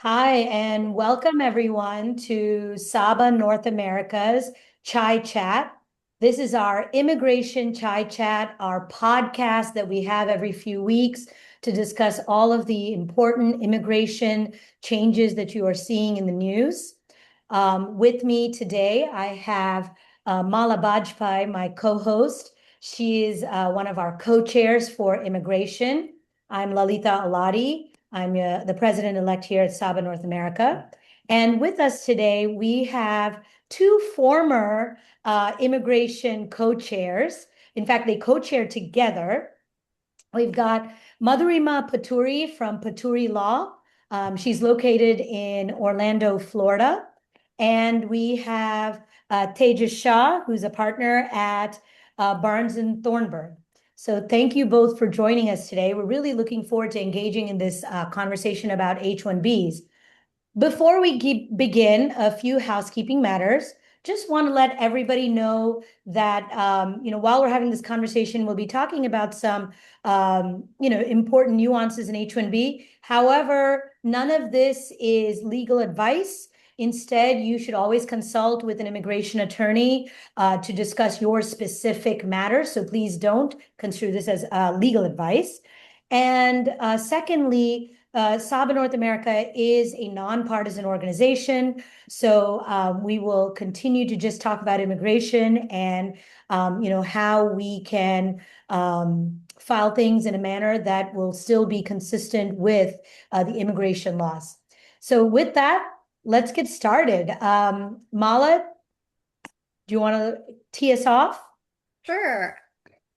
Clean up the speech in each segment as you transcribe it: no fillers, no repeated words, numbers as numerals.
Hi, and welcome everyone to SABA North America's Chai Chat. This is our immigration Chai Chat, our podcast that we have every few weeks to discuss all of the important immigration changes that you are seeing in the news. With me today, I have Mala Bajpai, my co-host. She is one of our co-chairs for immigration. I'm Lalitha Alladi. I'm the president-elect here at SABA North America. And with us today, we have two former immigration co-chairs. In fact, they co-chair together. We've got Madhurima Paturi from Paturi Law. She's located in Orlando, Florida. And we have Tejas Shah, who's a partner at Barnes and Thornburg. So thank you both for joining us today. We're really looking forward to engaging in this conversation about H-1Bs. Before we begin, a few housekeeping matters. Just want to let everybody know that, while we're having this conversation, we'll be talking about some, important nuances in H-1B. However, none of this is legal advice. Instead, you should always consult with an immigration attorney to discuss your specific matters. So please don't construe this as legal advice. And secondly, SABA North America is a nonpartisan organization. So we will continue to just talk about immigration and, how we can file things in a manner that will still be consistent with the immigration laws. So with that, let's get started. Mala, do you want to tee us off? Sure.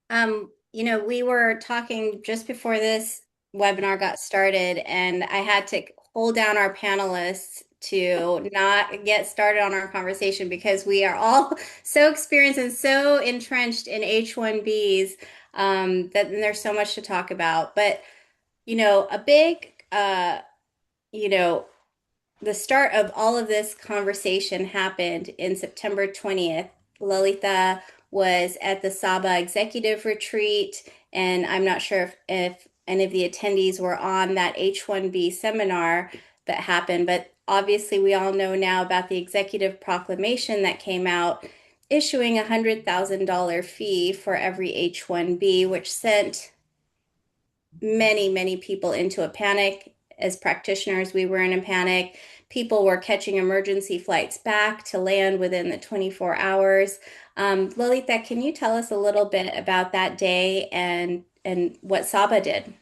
We were talking just before this webinar got started, and I had to hold down our panelists to not get started on our conversation because we are all so experienced and so entrenched in H-1Bs that there's so much to talk about. But, a big, the start of all of this conversation happened in September 20th. Lalitha was at the SABA executive retreat, and I'm not sure if any of the attendees were on that H-1B seminar that happened, but obviously we all know now about the executive proclamation that came out issuing a $100,000 fee for every H-1B, which sent many, many people into a panic. As practitioners, we were in a panic. People were catching emergency flights back to land within the 24 hours. Lalitha, can you tell us a little bit about that day and what SABA did?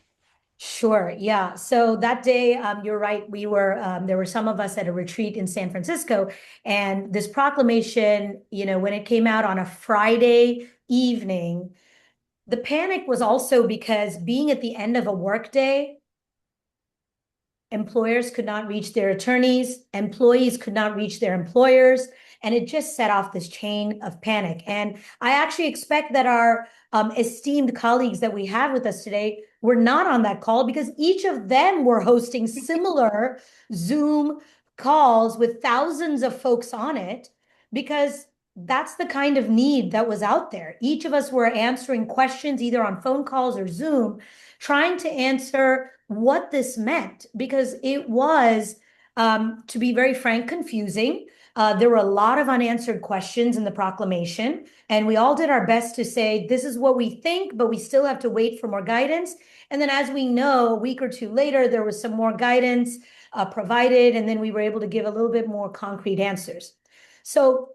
Sure. Yeah. So that day, you're right. There were some of us at a retreat in San Francisco, and this proclamation, when it came out on a Friday evening, the panic was also because being at the end of a workday, employers could not reach their attorneys, employees could not reach their employers, and it just set off this chain of panic. And I actually expect that our esteemed colleagues that we have with us today were not on that call because each of them were hosting similar Zoom calls with thousands of folks on it because that's the kind of need that was out there. Each of us were answering questions either on phone calls or Zoom, trying to answer what this meant because it was, to be very frank, confusing. There were a lot of unanswered questions in the proclamation, and we all did our best to say, this is what we think, but we still have to wait for more guidance. And then as we know, a week or two later, there was some more guidance provided, and then we were able to give a little bit more concrete answers. So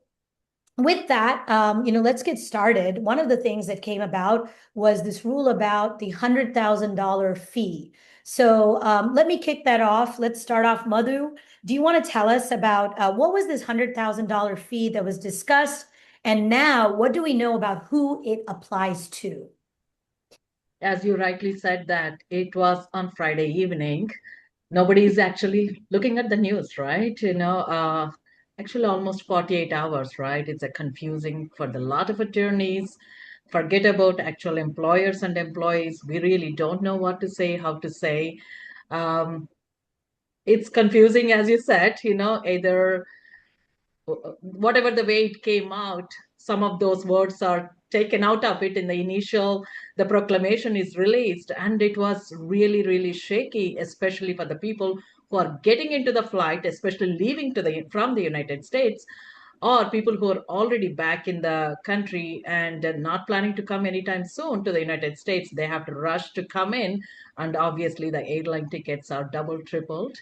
with that, let's get started. One of the things that came about was this rule about the $100,000 fee. So let me kick that off. Let's start off. Madhu, do you want to tell us about what was this $100,000 fee that was discussed? And now what do we know about who it applies to? As you rightly said, that it was on Friday evening. Nobody is actually looking at the news, right? Actually almost 48 hours, right? It's a confusing for the lot of attorneys. Forget about actual employers and employees. We really don't know what to say, how to say. Um, it's confusing, as you said, either whatever the way it came out, some of those words are taken out of it in the initial, the proclamation is released, and it was really, really shaky, especially for the people who are getting into the flight, especially leaving from the United States, or people who are already back in the country and not planning to come anytime soon to the United States. They have to rush to come in, and obviously the airline tickets are double, tripled.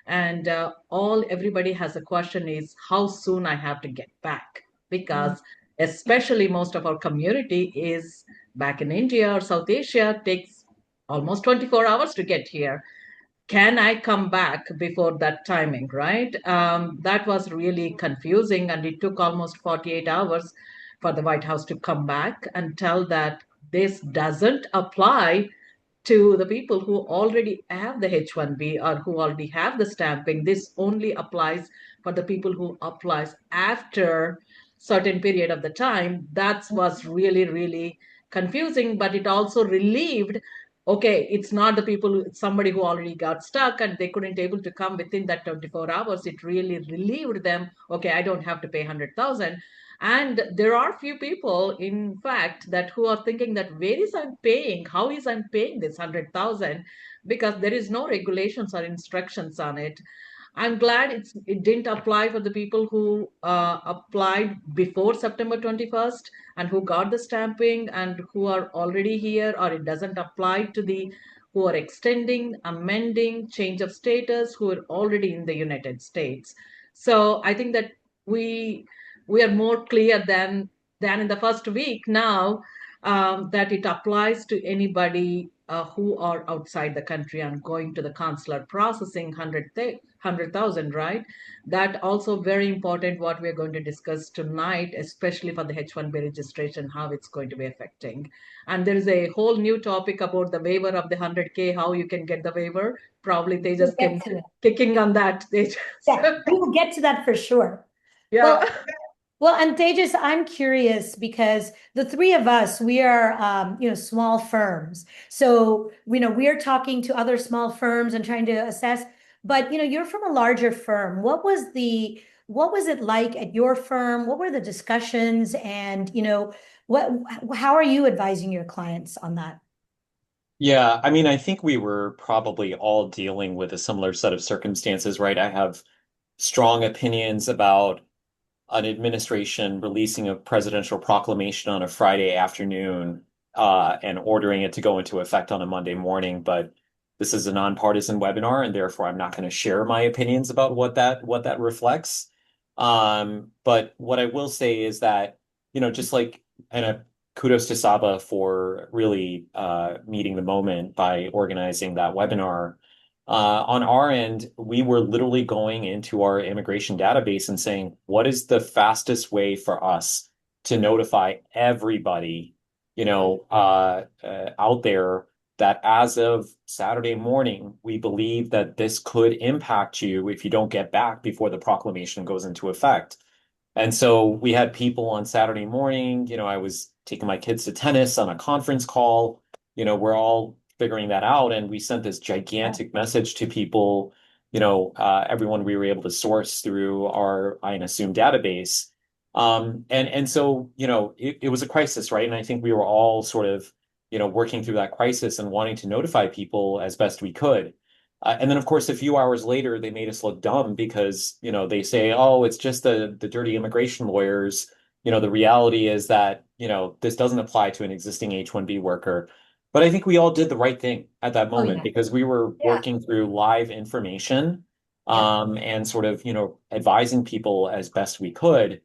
And all everybody has a question is how soon I have to get back, because especially most of our community is back in India or South Asia, takes almost 24 hours to get here. Can I come back before that timing, right? That was really confusing, and it took almost 48 hours for the White House to come back and tell that this doesn't apply to the people who already have the H-1B or who already have the stamping. This only applies for the people who applies after certain period of the time. That was really, really confusing, but it also relieved. Okay, it's not the people, somebody who already got stuck and they couldn't able to come within that 24 hours. It really relieved them. Okay, I don't have to pay 100,000. And there are few people, in fact, that who are thinking that where is I'm paying? How is I'm paying this 100,000? Because there is no regulations or instructions on it. I'm glad it didn't apply for the people who applied before September 21st and who got the stamping and who are already here, or it doesn't apply to the who are extending, amending, change of status, who are already in the United States. So I think that we we are more clear than in the first week now, that it applies to anybody who are outside the country and going to the consular processing 100,000, right? That also very important what we're going to discuss tonight, especially for the H-1B registration, how it's going to be affecting. And there is a whole new topic about the waiver of the 100K, how you can get the waiver. Probably they We'll just get came to that. kicking on that. Yeah, we will get to that for sure. Yeah. Well, and Tejas, I'm curious because the three of us, we are, small firms. So, we are talking to other small firms and trying to assess, but, you're from a larger firm. What was it like at your firm? What were the discussions? And, how are you advising your clients on that? Yeah, I mean, I think we were probably all dealing with a similar set of circumstances, right? I have strong opinions about an administration releasing a presidential proclamation on a Friday afternoon, and ordering it to go into effect on a Monday morning. But this is a nonpartisan webinar, and therefore I'm not going to share my opinions about what that reflects. But what I will say is that, just like, and kudos to SABA for really meeting the moment by organizing that webinar. On our end, we were literally going into our immigration database and saying, what is the fastest way for us to notify everybody, out there that as of Saturday morning, we believe that this could impact you if you don't get back before the proclamation goes into effect. And so we had people on Saturday morning, I was taking my kids to tennis on a conference call, we're all figuring that out. And we sent this gigantic message to people, everyone we were able to source through our INAssume database. And so, it was a crisis, right? And I think we were all sort of, working through that crisis and wanting to notify people as best we could. And then, of course, a few hours later, they made us look dumb because, they say, oh, it's just the dirty immigration lawyers. The reality is that, this doesn't apply to an existing H-1B worker. But I think we all did the right thing at that Oh, moment yeah. because we were Yeah. working through live information, Yeah. and sort of, advising people as best we could.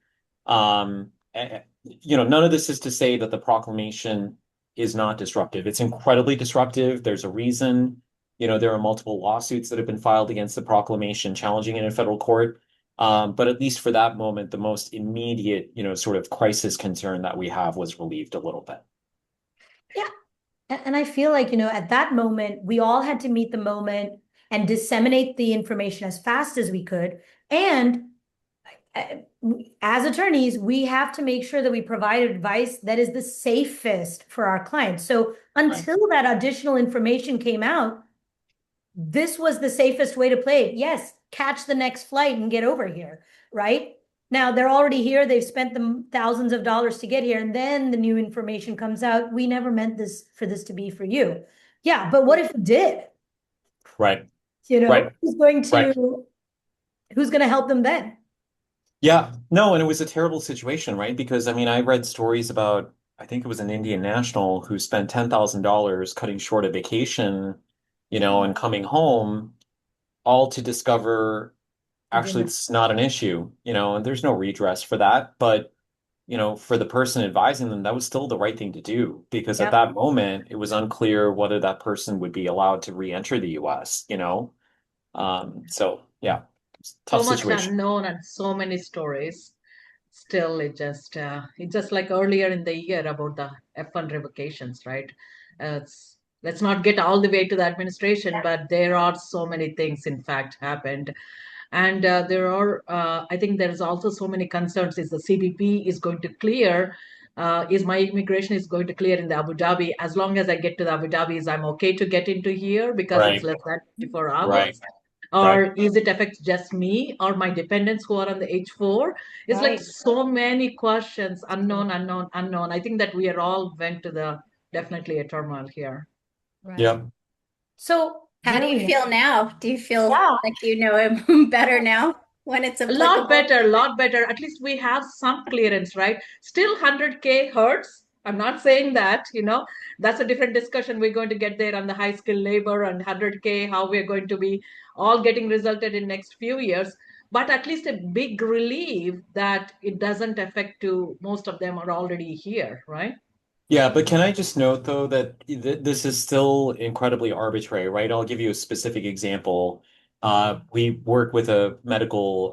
None of this is to say that the proclamation is not disruptive. It's incredibly disruptive. There's a reason. There are multiple lawsuits that have been filed against the proclamation, challenging it in federal court. But at least for that moment, the most immediate, sort of crisis concern that we have was relieved a little bit. Yeah. And I feel like, at that moment, we all had to meet the moment and disseminate the information as fast as we could. And uh, as attorneys, we have to make sure that we provide advice that is the safest for our clients. So until that additional information came out, this was the safest way to play it. Yes, catch the next flight and get over here, right? Now they're already here. They've spent the thousands of dollars to get here, and then the new information comes out. We never meant this to be for you. Yeah, but what if it did? Right. Right. Who's going Right. to help them then? Yeah, no, and it was a terrible situation, right? Because I mean, I read stories about, I think it was an Indian national who spent $10,000 cutting short a vacation, and coming home, all to discover It didn't actually it's not an issue, and there's no redress for that. But, for the person advising them, that was still the right thing to do because at Yep. that moment, it was unclear whether that person would be allowed to re-enter the US. So yeah, it's a So tough much situation. unknown and so many stories. Still, it's just like earlier in the year about the F1 revocations, right? Let's not get all the way to the administration, but there are so many things, in fact, happened. And I think there's also so many concerns. Is the CBP is going to clear? Is my immigration is going to clear in the Abu Dhabi? As long as I get to the Abu Dhabi, is I'm okay to get into here because it's Right, less than 24 right, hours? right. Or is it affect just me or my dependents who are on the H4? It's like Right. so many questions, unknown, unknown, unknown. I think that we are all went to the definitely a turmoil here. Right. Yep. So How where do are you we feel now? Do you feel Yeah. like you know it better now when it's A lot applicable? better, a lot better. At least we have some clearance, right? Still 100K hurts. I'm not saying that. That's a different discussion. We're going to get there on the high skilled labor and 100K, how we're going to be all getting resulted in next few years. But at least a big relief that it doesn't affect to most of them are already here, right? Yeah, but can I just note though that this is still incredibly arbitrary, right? I'll give you a specific example. We work with a medical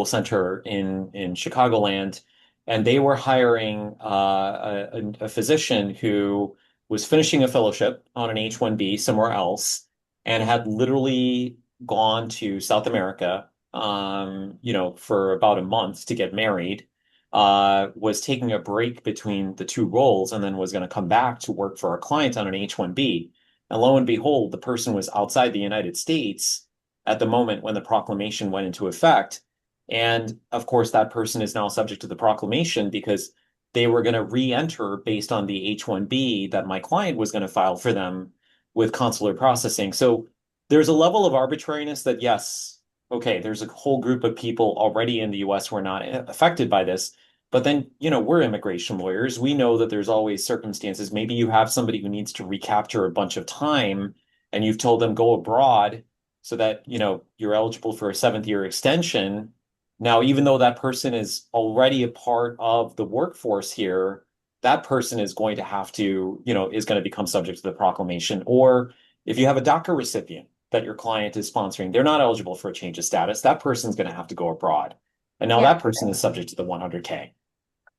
center in Chicagoland, and they were hiring a physician who was finishing a fellowship on an H-1B somewhere else and had literally gone to South America, for about a month to get married, was taking a break between the two roles and then was going to come back to work for our client on an H-1B. And lo and behold, the person was outside the United States at the moment when the proclamation went into effect. And of course, that person is now subject to the proclamation because they were going to re-enter based on the H-1B that my client was going to file for them with consular processing. So there's a level of arbitrariness that, yes, okay, there's a whole group of people already in the US who are not affected by this. But then, we're immigration lawyers. We know that there's always circumstances. Maybe you have somebody who needs to recapture a bunch of time and you've told them go abroad so that, you're eligible for a seventh year extension. Now, even though that person is already a part of the workforce here, that person is going to have to, is going to become subject to the proclamation. Or if you have a DACA recipient that your client is sponsoring, they're not eligible for a change of status. That person's going to have to go abroad. And now Yeah. that person is subject to the 100K.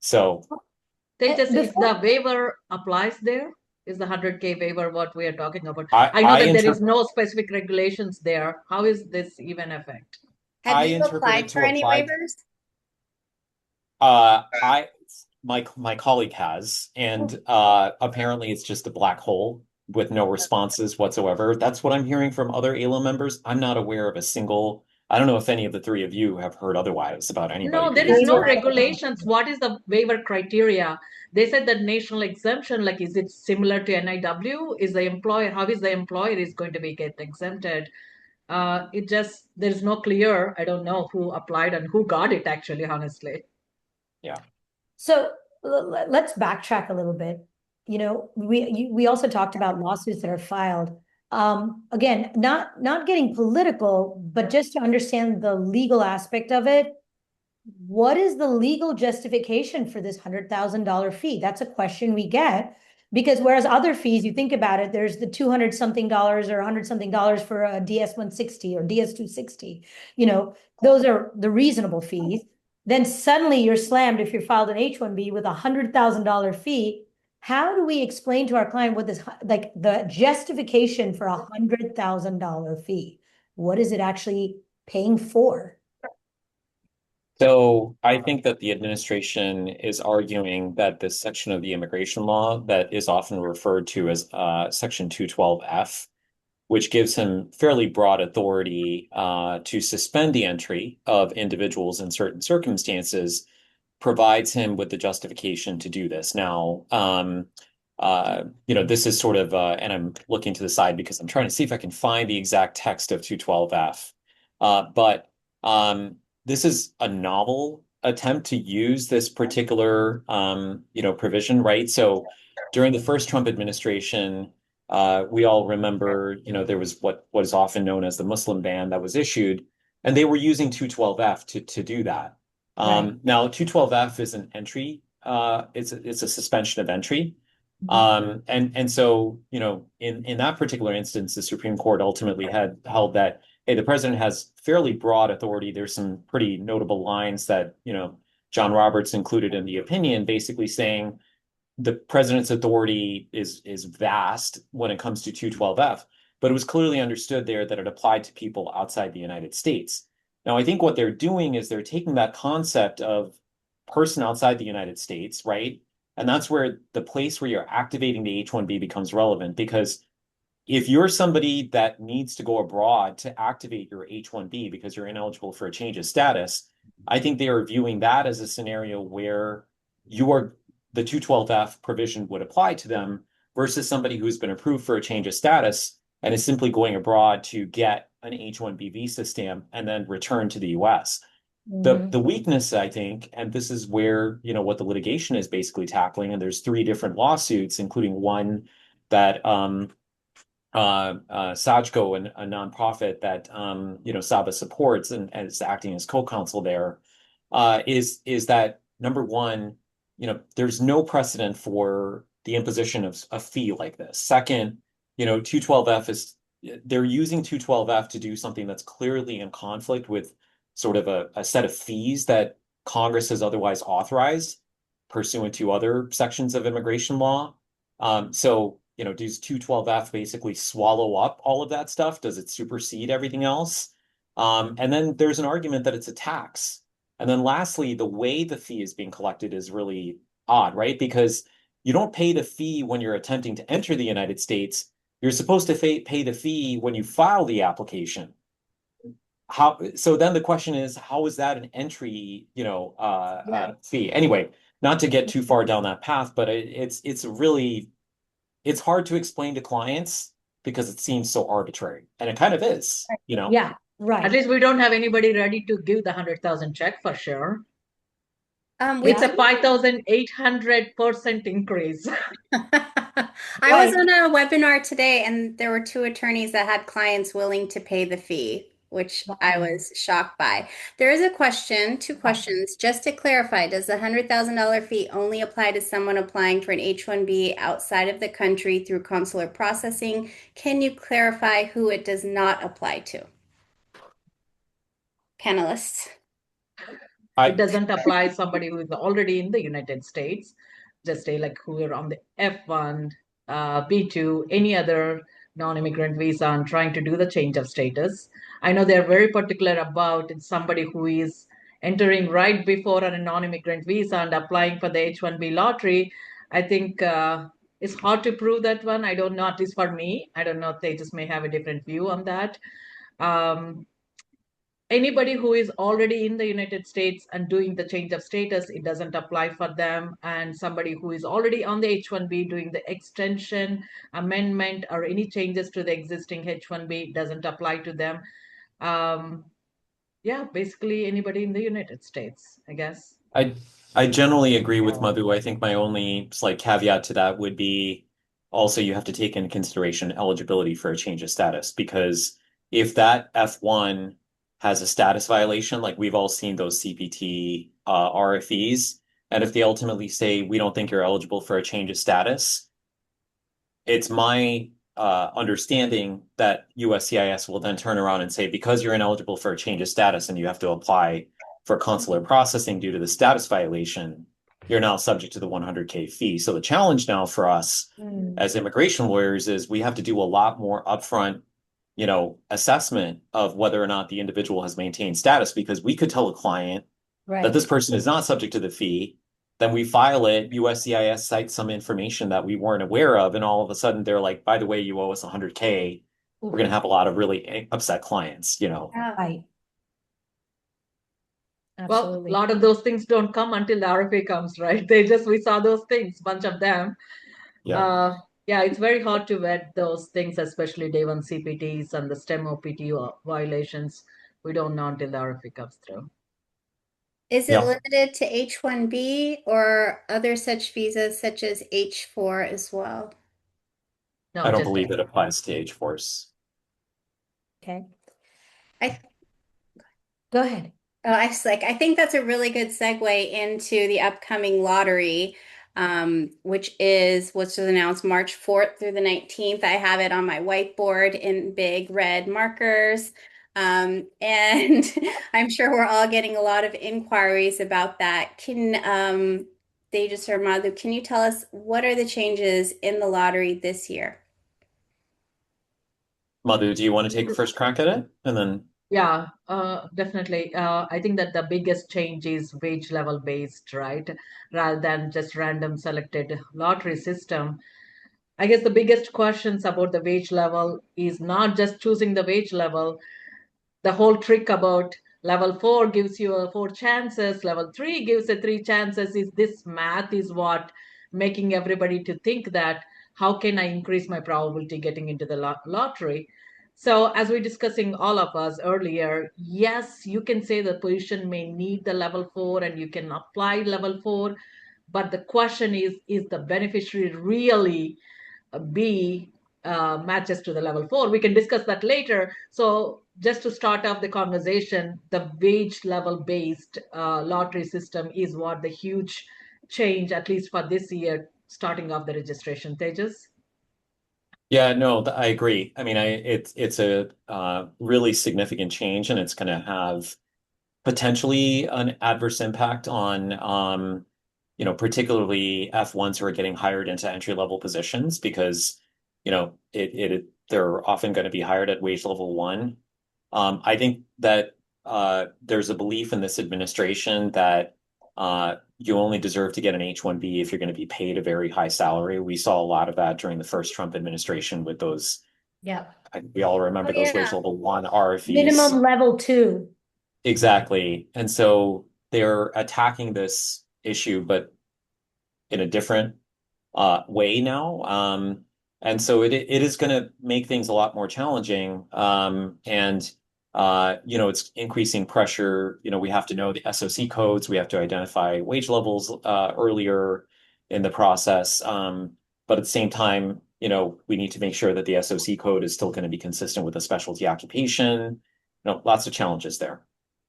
So, Tejas, is Before the waiver applies there? Is the 100K waiver what we are talking about? I I know I that there is inter no specific regulations there. How is this even affect? Have I you interpret it applied for to any apply. waivers? I my colleague has, and apparently it's just a black hole with no responses whatsoever. That's what I'm hearing from other ALA members. I'm not aware of a single. I don't know if any of the three of you have heard otherwise about anybody No, there being is no waiver, denied. regulations. What is the waiver criteria? They said that national exemption, like, is it similar to NIW? Is the employer, how is the employer is going to be get exempted? There is no clear, I don't know who applied and who got it actually, honestly. Yeah. so let's backtrack a little bit. We also talked about lawsuits that are filed. Again, not getting political, but just to understand the legal aspect of it. What is the legal justification for this $100,000 fee? That's a question we get because whereas other fees, you think about it, there's the 200 something dollars or 100 something dollars for a DS 160 or DS 260. Those are the reasonable fees. Then suddenly you're slammed if you're filed an H-1B with $100,000 fee. How do we explain to our client what this, like the justification for $100,000 fee? What is it actually paying for? So I think that the administration is arguing that this section of the immigration law that is often referred to as Section 212F, which gives him fairly broad authority to suspend the entry of individuals in certain circumstances, provides him with the justification to do this. Now, this is sort of, and I'm looking to the side because I'm trying to see if I can find the exact text of 212F. But this is a novel attempt to use this particular, provision, right? So during the first Trump administration, we all remember, there was what is often known as the Muslim ban that was issued, and they were using 212F to do that. Now, 212F is an entry. It's a suspension of entry. And so, in that particular instance, the Supreme Court ultimately had held that, hey, the president has fairly broad authority. There's some pretty notable lines that, John Roberts included in the opinion, basically saying the president's authority is vast when it comes to 212F, but it was clearly understood there that it applied to people outside the United States. Now, I think what they're doing is they're taking that concept of person outside the United States, right? And that's where the place where you're activating the H-1B becomes relevant, because if you're somebody that needs to go abroad to activate your H-1B because you're ineligible for a change of status, I think they are viewing that as a scenario where the 212F provision would apply to them versus somebody who's been approved for a change of status and is simply going abroad to get an H-1B visa stamp and then return to the US. The weakness, I think, and this is where, what the litigation is basically tackling, and there's 3 different lawsuits, including one that Sajco, a nonprofit that SABA supports and is acting as co-counsel there, is that number one, there's no precedent for the imposition of a fee like this. Second, 212F they're using 212F to do something that's clearly in conflict with sort of a set of fees that Congress has otherwise authorized pursuant to other sections of immigration law. So, does 212F basically swallow up all of that stuff? Does it supersede everything else? And then there's an argument that it's a tax. And then lastly, the way the fee is being collected is really odd, right? Because you don't pay the fee when you're attempting to enter the United States. You're supposed to pay the fee when you file the application. So then the question is, how is that an entry, fee? Anyway, not to get too far down that path, but it's hard to explain to clients because it seems so arbitrary, and it kind of is, Yeah, right. At least we don't have anybody ready to give the 100,000 check for sure. It's a 5,800% increase. I was on a webinar today, and there were 2 attorneys that had clients willing to pay the fee, which I was shocked by. There is a question, 2 questions. Just to clarify, does the $100,000 fee only apply to someone applying for an H-1B outside of the country through consular processing? Can you clarify who it does not apply to? Panelists. It doesn't apply somebody who is already in the United States, just say like who are on the F1, B2, any other non-immigrant visa and trying to do the change of status. I know they're very particular about somebody who is entering right before on a non-immigrant visa and applying for the H-1B lottery. I think it's hard to prove that one. I don't know, at least for me. I don't know if they just may have a different view on that. Anybody who is already in the United States and doing the change of status, it doesn't apply for them. And somebody who is already on the H-1B doing the extension, amendment, or any changes to the existing H-1B doesn't apply to them. Yeah, basically anybody in the United States, I guess. I generally agree with Madhu. I think my only slight caveat to that would be also you have to take into consideration eligibility for a change of status, because if that F1 has a status violation, like we've all seen those CPT RFEs, and if they ultimately say we don't think you're eligible for a change of status, it's my understanding that USCIS will then turn around and say, because you're ineligible for a change of status and you have to apply for consular processing due to the status violation, you're now subject to the 100K fee. So the challenge now for us as immigration lawyers is we have to do a lot more upfront, assessment of whether or not the individual has maintained status, because we could tell a client that this person is not subject to the fee. Then we file it, USCIS cites some information that we weren't aware of, and all of a sudden they're like, by the way, you owe us 100K. We're going to have a lot of really upset clients, Right. Well, a lot of those things don't come until the RFA comes, right? We saw those things, bunch of them. Yeah, it's very hard to vet those things, especially day one CPTs and the STEM OPT violations. We don't know until the RFP comes through. Is it Yeah, limited to H-1B or other such visas such as H-4 as well? No, I don't just believe it applies to H-Force. Okay, I go ahead. I think that's a really good segue into the upcoming lottery, which was announced March 4th through the 19th. I have it on my whiteboard in big red markers. And I'm sure we're all getting a lot of inquiries about that. Tejas or Madhu, can you tell us what are the changes in the lottery this year? Madhu, do you want to take a first crack at it? And then, Yeah, definitely. I think that the biggest change is wage level based, right? Rather than just random selected lottery system. I guess the biggest questions about the wage level is not just choosing the wage level. The whole trick about level four gives you four chances, level three gives a three chances. Is this math is what making everybody to think that how can I increase my probability getting into the lottery? So as we're discussing all of us earlier, yes, you can say the position may need the level four and you can apply level four, but the question is the beneficiary really B matches to the level four? We can discuss that later. So just to start off the conversation, the wage level based lottery system is what the huge change, at least for this year, starting off the registration. Tejas? yeah, no, I agree. I mean, it's a really significant change, and it's going to have potentially an adverse impact on, particularly F1s who are getting hired into entry level positions because, they're often going to be hired at wage level one. I think that there's a belief in this administration that you only deserve to get an H-1B if you're going to be paid a very high salary. We saw a lot of that during the first Trump administration with those. Yeah. We all remember those wage Yeah. level one RFEs. Minimum level two. Exactly. And so they're attacking this issue, but in a different way now. And so it is going to make things a lot more challenging. It's increasing pressure. We have to know the SOC codes. We have to identify wage levels earlier in the process. But at the same time, we need to make sure that the SOC code is still going to be consistent with a specialty occupation. Lots of challenges there.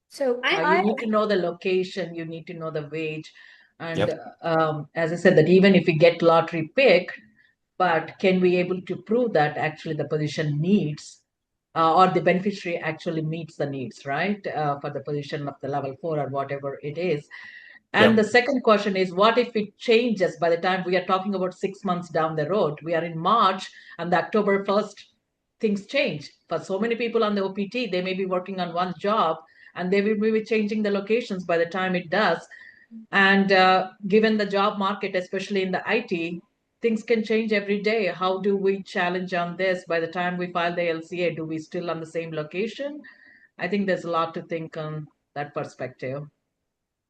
So You need to know the location, you need to know the wage. And Yep. as I said, that even if we get lottery pick, but can we able to prove that actually the position needs or the beneficiary actually meets the needs, right? For the position of the level four or whatever it is. And the Yep. second question is, what if it changes by the time we are talking about 6 months down the road? We are in March and the October 1st, things change. For so many people on the OPT, they may be working on one job and they will be changing the locations by the time it does. And given the job market, especially in the IT, things can change every day. How do we challenge on this? By the time we file the LCA, do we still on the same location? I think there's a lot to think on that perspective.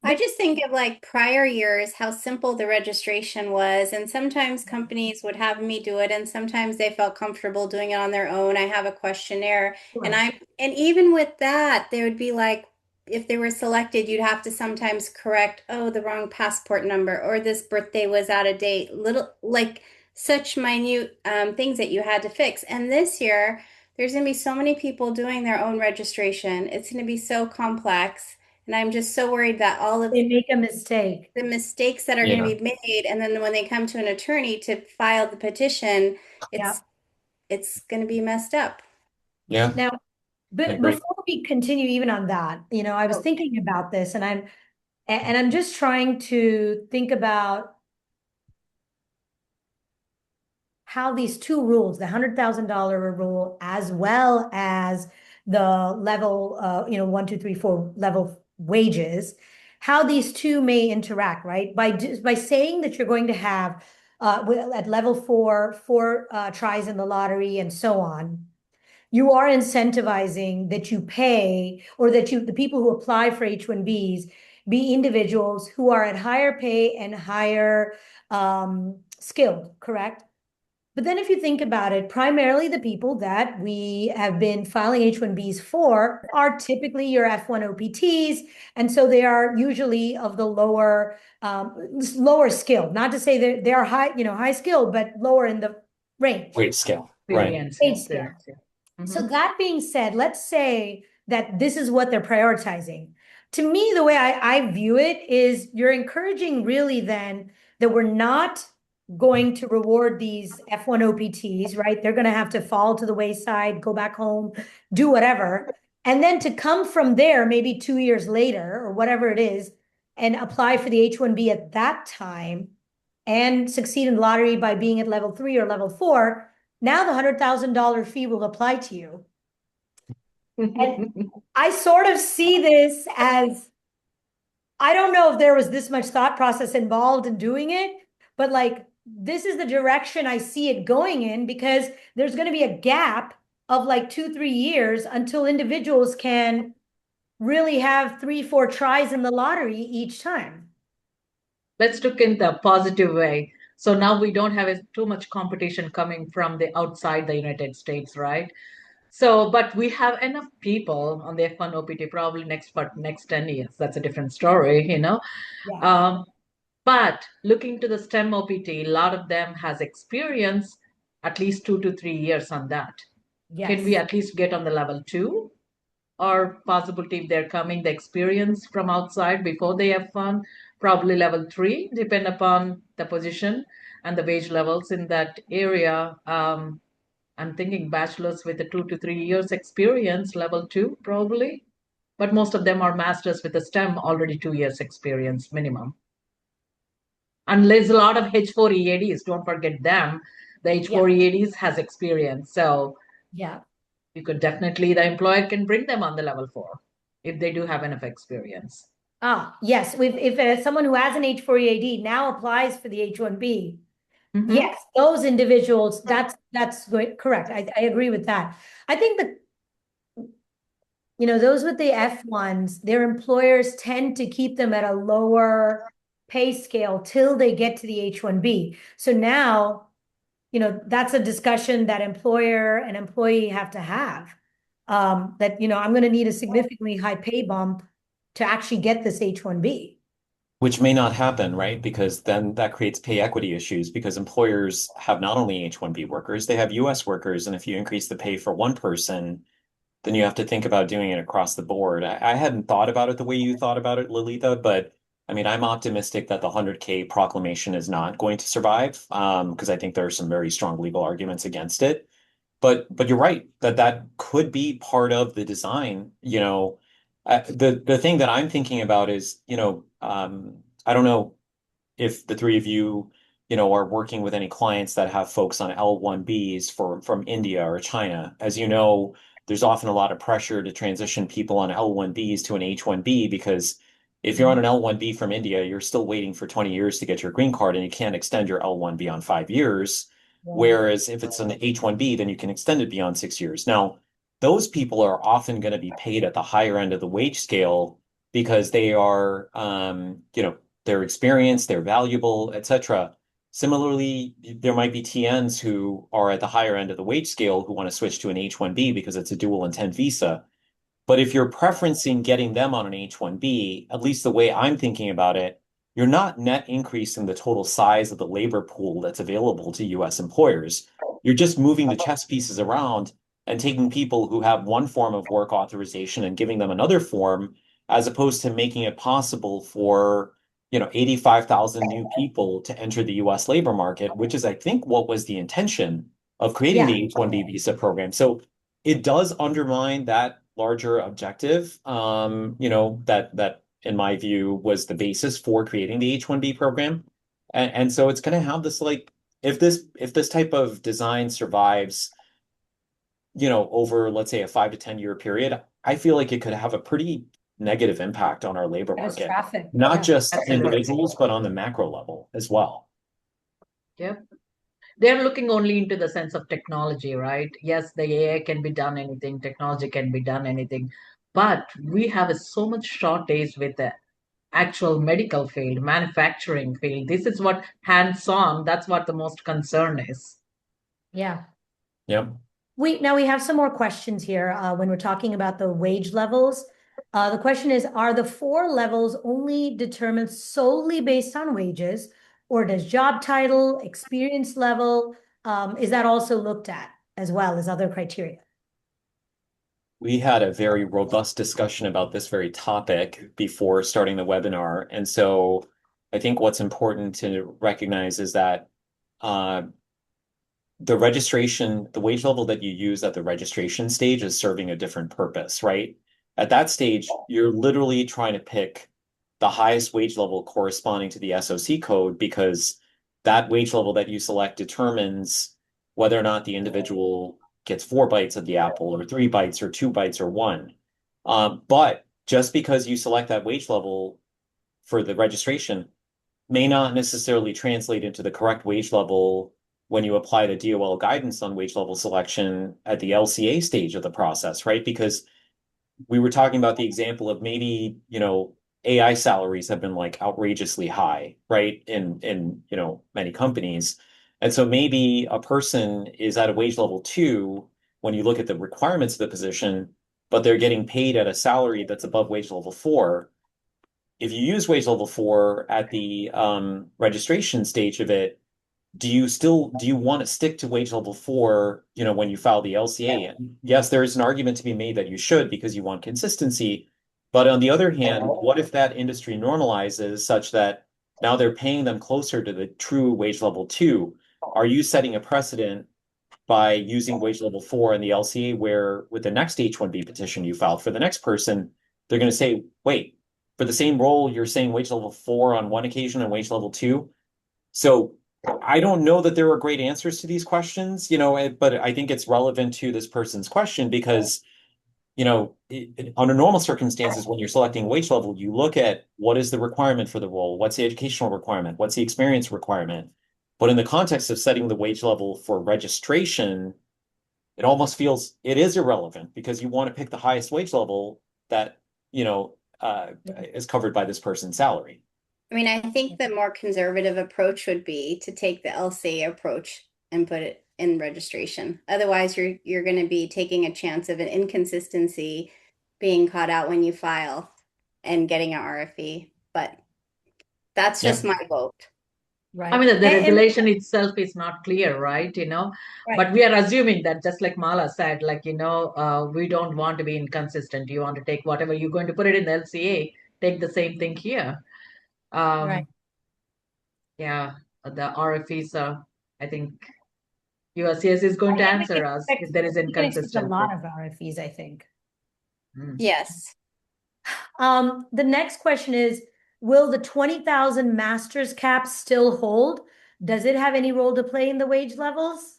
I just think of like prior years, how simple the registration was. And sometimes companies would have me do it, and sometimes they felt comfortable doing it on their own. I have a questionnaire, and even with that, they would be like, if they were selected, you'd have to sometimes correct, oh, the wrong passport number, or this birthday was out of date, little like such minute things that you had to fix. And this year, there's going to be so many people doing their own registration. It's going to be so complex. And I'm just so worried that all of they make a mistake. the mistakes that are going Yeah. to be made, and then when they come to an attorney to file the petition, Yeah. it's going to be messed up. Yeah. Now, I but agree. before we continue even on that, I was thinking about this and I'm just trying to think about how these two rules, the $100,000 rule, as well as the level, 1, 2, 3, 4 level wages, how these two may interact, right? By saying that you're going to have at level four tries in the lottery and so on, you are incentivizing that you pay or that the people who apply for H-1Bs be individuals who are at higher pay and higher skilled, correct? But then if you think about it, primarily the people that we have been filing H-1Bs for are typically your F1 OPTs. And so they are usually of the lower skill. Not to say that they are high, high skilled, but lower in the range. Wage scale, right? Experience. Wage Yes, scale. there. So that being said, let's say that this is what they're prioritizing. To me, the way I view it is you're encouraging really then that we're not going to reward these F1 OPTs, right? They're going to have to fall to the wayside, go back home, do whatever. And then to come from there, maybe 2 years later or whatever it is, and apply for the H-1B at that time and succeed in the lottery by being at level 3 or level 4, now the $100,000 fee will apply to you. And I sort of see this as, I don't know if there was this much thought process involved in doing it, but like, this is the direction I see it going in, because there's going to be a gap of like 2-3 years until individuals can really have 3-4 tries in the lottery each time. Let's look in the positive way. So now we don't have too much competition coming from the outside the United States, right? So, but we have enough people on the F1 OPT probably next 10 years. That's a different story, Yeah. But looking to the STEM OPT, a lot of them has experience at least 2 to 3 years on that. Can we Yes. at least get on the level 2? Or possibility if they're coming the experience from outside before they have fun, probably level 3, depend upon the position and the wage levels in that area. I'm thinking bachelor's with a 2 to 3 years experience, level 2 probably, but most of them are masters with a STEM already 2 years experience minimum. And there's a lot of H4 EADs, don't forget them. The H4 EADs has experience, so Yeah. you could definitely, the employer can bring them on the level 4 if they do have enough experience. Yes. If someone who has an H-4 EAD now applies for the H-1B, yes, those individuals, that's correct. I agree with that. I think that, those with the F1s, their employers tend to keep them at a lower pay scale till they get to the H-1B. So now, that's a discussion that employer and employee have to have. That, I'm going to need a significantly high pay bump to actually get this H-1B. Which may not happen, right? Because then that creates pay equity issues because employers have not only H-1B workers, they have US workers. And if you increase the pay for one person, then you have to think about doing it across the board. I hadn't thought about it the way you thought about it, Lalitha, but I mean, I'm optimistic that the 100K proclamation is not going to survive, because I think there are some very strong legal arguments against it. But you're right that that could be part of the design. The thing that I'm thinking about is, I don't know if the three of you, are working with any clients that have folks on L1Bs from India or China. As you know, there's often a lot of pressure to transition people on L1Bs to an H1B because if you're on an L1B from India, you're still waiting for 20 years to get your green card and you can't extend your L1B on 5 years. Whereas if it's an H1B, then you can extend it beyond 6 years. Now, those people are often going to be paid at the higher end of the wage scale because they are, they're experienced, they're valuable, etc. Similarly, there might be TNs who are at the higher end of the wage scale who want to switch to an H-1B because it's a dual intent visa. But if you're preferencing getting them on an H-1B, at least the way I'm thinking about it, you're not net increasing the total size of the labor pool that's available to US employers. You're just moving the chess pieces around and taking people who have one form of work authorization and giving them another form, as opposed to making it possible for 85,000 new people to enter the US labor market, which is, I think, what was the intention of creating the H-1B visa program. So it does undermine that larger objective, that in my view was the basis for creating the H-1B program. And so it's going to have this if this type of design survives, over, let's say, a 5 to 10 year period, I feel like it could have a pretty negative impact on our labor market. Traffic. Not just Absolutely. individuals, but on the macro level as well. Yep. They're looking only into the sense of technology, right? Yes, the AI can be done anything, technology can be done anything, but we have so much shortage with the actual medical field, manufacturing field. This is what hands-on, that's what the most concern is. Yeah. Yep. Now we have some more questions here when we're talking about the wage levels. The question is, are the 4 levels only determined solely based on wages, or does job title, experience level, is that also looked at as well as other criteria? We had a very robust discussion about this very topic before starting the webinar. And so I think what's important to recognize is that the wage level that you use at the registration stage is serving a different purpose, right? At that stage, you're literally trying to pick the highest wage level corresponding to the SOC code because that wage level that you select determines whether or not the individual gets 4 bites of the apple or 3 bites or 2 bites or 1. But just because you select that wage level for the registration may not necessarily translate into the correct wage level when you apply the DOL guidance on wage level selection at the LCA stage of the process, right? Because we were talking about the example of maybe, AI salaries have been like outrageously high, right? In many companies. And so maybe a person is at a wage level 2 when you look at the requirements of the position, but they're getting paid at a salary that's above wage level 4. If you use wage level 4 at the registration stage of it, do you want to stick to wage level 4, when you file the LCA? And yes, there is an argument to be made that you should because you want consistency. But on the other hand, what if that industry normalizes such that now they're paying them closer to the true wage level 2? Are you setting a precedent by using wage level 4 in the LCA where with the next H-1B petition you filed for the next person, they're going to say, wait, for the same role, you're saying wage level 4 on one occasion and wage level 2? So I don't know that there are great answers to these questions, but I think it's relevant to this person's question because, under normal circumstances, when you're selecting wage level, you look at what is the requirement for the role, what's the educational requirement, what's the experience requirement. But in the context of setting the wage level for registration, it almost feels it is irrelevant because you want to pick the highest wage level that, is covered by this person's salary. I mean, I think the more conservative approach would be to take the LCA approach and put it in registration. Otherwise, you're going to be taking a chance of an inconsistency being caught out when you file and getting an RFE. But that's just my vote. Right. I mean, the regulation itself is not clear, right? Right. But we are assuming that, just like Mala said, we don't want to be inconsistent. You want to take whatever you're going to put it in the LCA, take the same thing here. Right. Yeah, the RFEs are, I think USCIS is going to answer us if there is inconsistency. A lot of RFEs, I think. Yes. The next question is, will the 20,000 master's cap still hold? Does it have any role to play in the wage levels?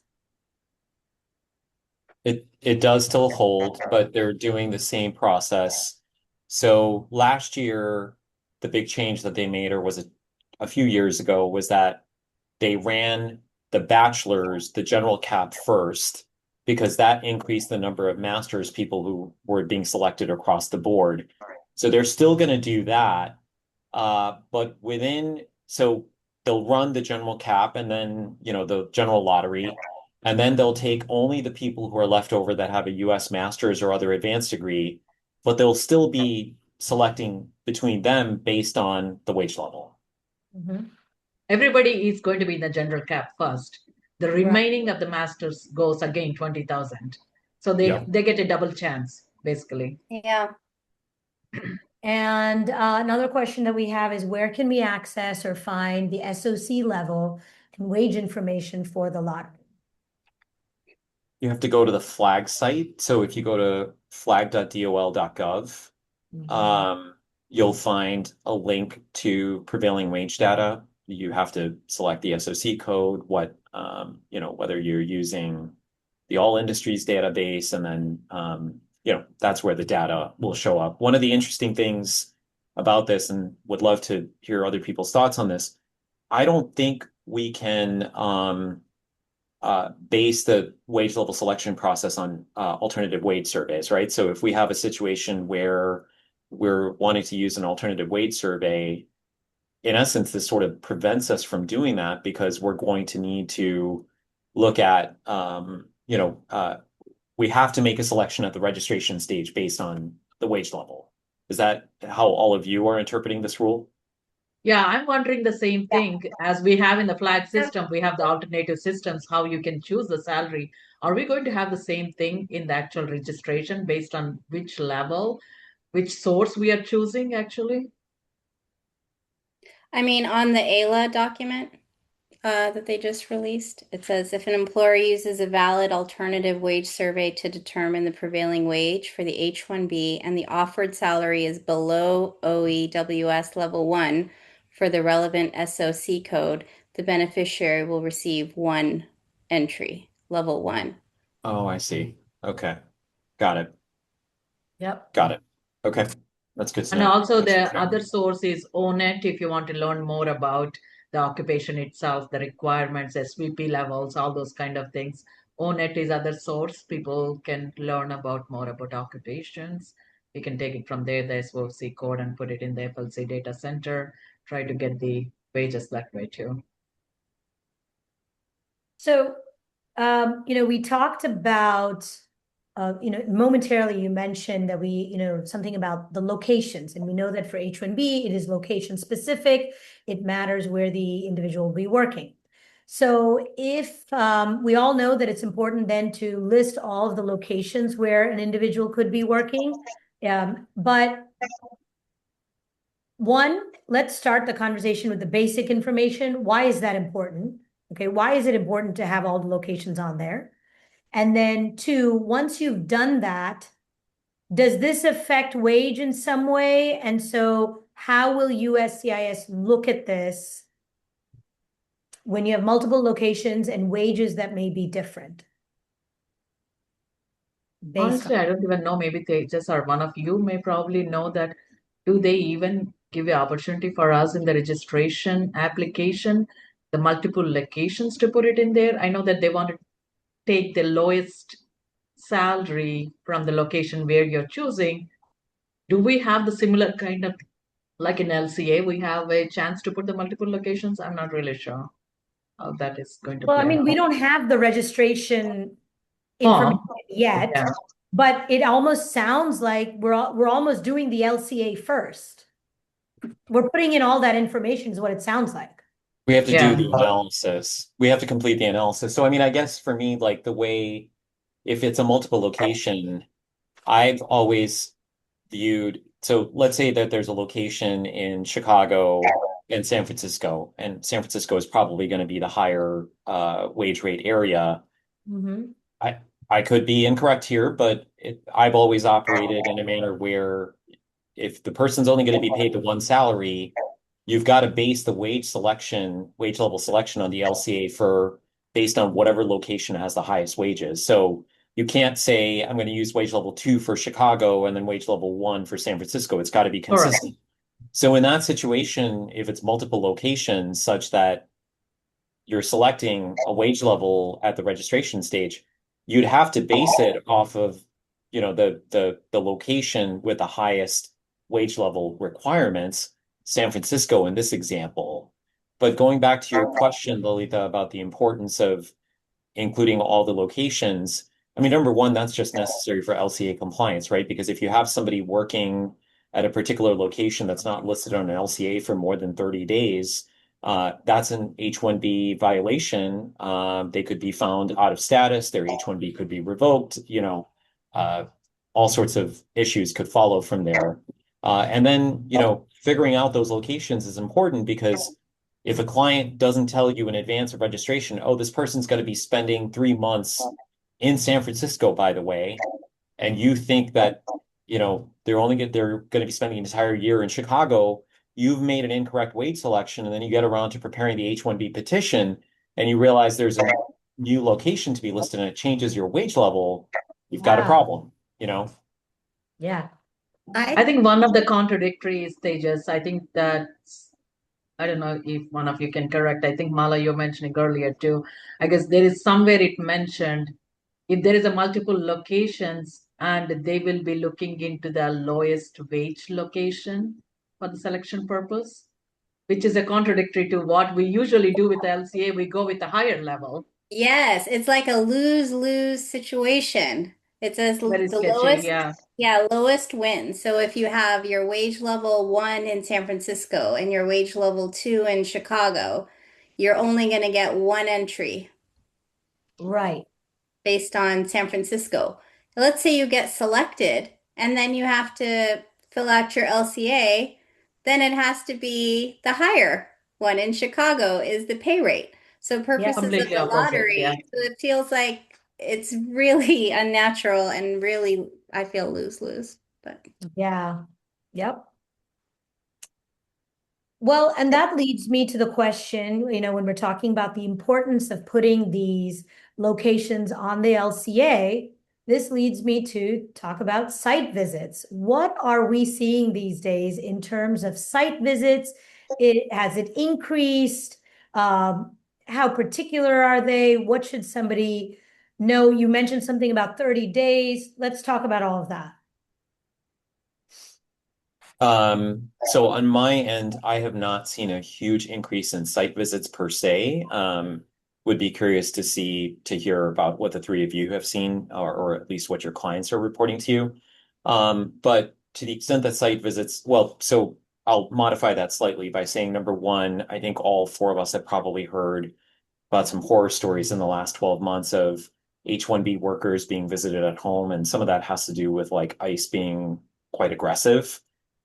It does still hold, but they're doing the same process. So last year, the big change that they made, or was it a few years ago, was that they ran the bachelor's, the general cap first, because that increased the number of master's people who were being selected across the board. So they're still going to do that. But so they'll run the general cap and then, the general lottery. And then they'll take only the people who are left over that have a US master's or other advanced degree, but they'll still be selecting between them based on the wage level. Mm-hmm. Everybody is going to be in the general cap first. The remaining of the masters goes again 20,000. So they get a double chance, basically. Yeah. And another question that we have is, where can we access or find the SOC level and wage information for the lottery? You have to go to the flag site. So if you go to flag.dol.gov, you'll find a link to prevailing wage data. You have to select the SOC code, whether you're using the All Industries database, and then, that's where the data will show up. One of the interesting things about this, and would love to hear other people's thoughts on this, I don't think we can base the wage level selection process on alternative wage surveys, right? So if we have a situation where we're wanting to use an alternative wage survey, in essence, this sort of prevents us from doing that because we're going to need to look at, we have to make a selection at the registration stage based on the wage level. Is that how all of you are interpreting this rule? Yeah, I'm wondering the same thing. As we have in the flag system, we have the alternative systems, how you can choose the salary. Are we going to have the same thing in the actual registration based on which level, which source we are choosing actually? I mean, on the ALA document that they just released, it says if an employer uses a valid alternative wage survey to determine the prevailing wage for the H-1B and the offered salary is below OEWS level 1 for the relevant SOC code, the beneficiary will receive one entry, level 1. Oh, I see. Okay. Got it. Yep. Got it. Okay. That's good to And know. also That's the other source is ONET if you want to learn more about the occupation itself, the requirements, SVP levels, all those kind of things. ONET is other source. People can learn about more about occupations. You can take it from there, the SOC code, and put it in the FLC data center. Try to get the wages that way too. So, we talked about, momentarily you mentioned that something about the locations, and we know that for H-1B, it is location specific. It matters where the individual will be working. So if we all know that it's important then to list all of the locations where an individual could be working, but one, let's start the conversation with the basic information. Why is that important? Okay, why is it important to have all the locations on there? And then two, once you've done that, does this affect wage in some way? And so how will USCIS look at this when you have multiple locations and wages that may be different? Honestly, I don't even know. Maybe Tejas or one of you may probably know that. Do they even give an opportunity for us in the registration application, the multiple locations to put it in there? I know that they want to take the lowest salary from the location where you're choosing. Do we have the similar kind of, like in LCA, we have a chance to put the multiple locations? I'm not really sure how that is going to Well, I play mean, we out. don't have the registration Form, information yet, yeah. but it almost sounds like we're almost doing the LCA first. We're putting in all that information is what it sounds like. We have to do Yeah. the analysis. We have to complete the analysis. So, I mean, I guess for me, like the way, if it's a multiple location, I've always viewed, so let's say that there's a location in Chicago and San Francisco, and San Francisco is probably going to be the higher wage rate area. Mm-hmm. I could be incorrect here, but I've always operated in a manner where if the person's only going to be paid the one salary, you've got to base the wage level selection on the LCA for based on whatever location has the highest wages. So you can't say I'm going to use wage level 2 for Chicago and then wage level 1 for San Francisco. It's got to be Correct. consistent. So in that situation, if it's multiple locations such that you're selecting a wage level at the registration stage, you'd have to base it off of, the location with the highest wage level requirements, San Francisco in this example. But going back to your question, Lalitha, about the importance of including all the locations, I mean, number one, that's just necessary for LCA compliance, right? Because if you have somebody working at a particular location that's not listed on an LCA for more than 30 days, that's an H-1B violation. They could be found out of status. Their H-1B could be revoked. All sorts of issues could follow from there. And then, figuring out those locations is important because if a client doesn't tell you in advance of registration, oh, this person's going to be spending 3 months in San Francisco, by the way, and you think that, they're going to be spending an entire year in Chicago, you've made an incorrect wage selection, and then you get around to preparing the H-1B petition, and you realize there's a new location to be listed, and it changes your wage level. You've got a problem, Yeah. I think one of the contradictory stages, I think that, I don't know if one of you can correct. I think Mala, you're mentioning earlier too. I guess there is somewhere it mentioned if there is a multiple locations, and they will be looking into the lowest wage location for the selection purpose, which is a contradictory to what we usually do with the LCA. We go with a higher level. Yes, it's like a lose-lose situation. It says Very the sketchy, lowest, yeah. yeah, lowest wins. So if you have your wage level 1 in San Francisco and your wage level 2 in Chicago, you're only going to get one entry Right. based on San Francisco. Let's say you get selected and then you have to fill out your LCA, then it has to be the higher one in Chicago is the pay rate. So Yeah. purposes of Completely the opposite, yeah. lottery, so it feels like it's really unnatural and really, I feel lose-lose. But Yeah. Yep. Well, and that leads me to the question, when we're talking about the importance of putting these locations on the LCA, this leads me to talk about site visits. What are we seeing these days in terms of site visits? Has it increased? How particular are they? What should somebody know? You mentioned something about 30 days. Let's talk about all of that. So on my end, I have not seen a huge increase in site visits per se. Would be curious to hear about what the three of you have seen, or at least what your clients are reporting to you. But to the extent that site visits, well, so I'll modify that slightly by saying, number one, I think all four of us have probably heard about some horror stories in the last 12 months of H-1B workers being visited at home, and some of that has to do with like ICE being quite aggressive,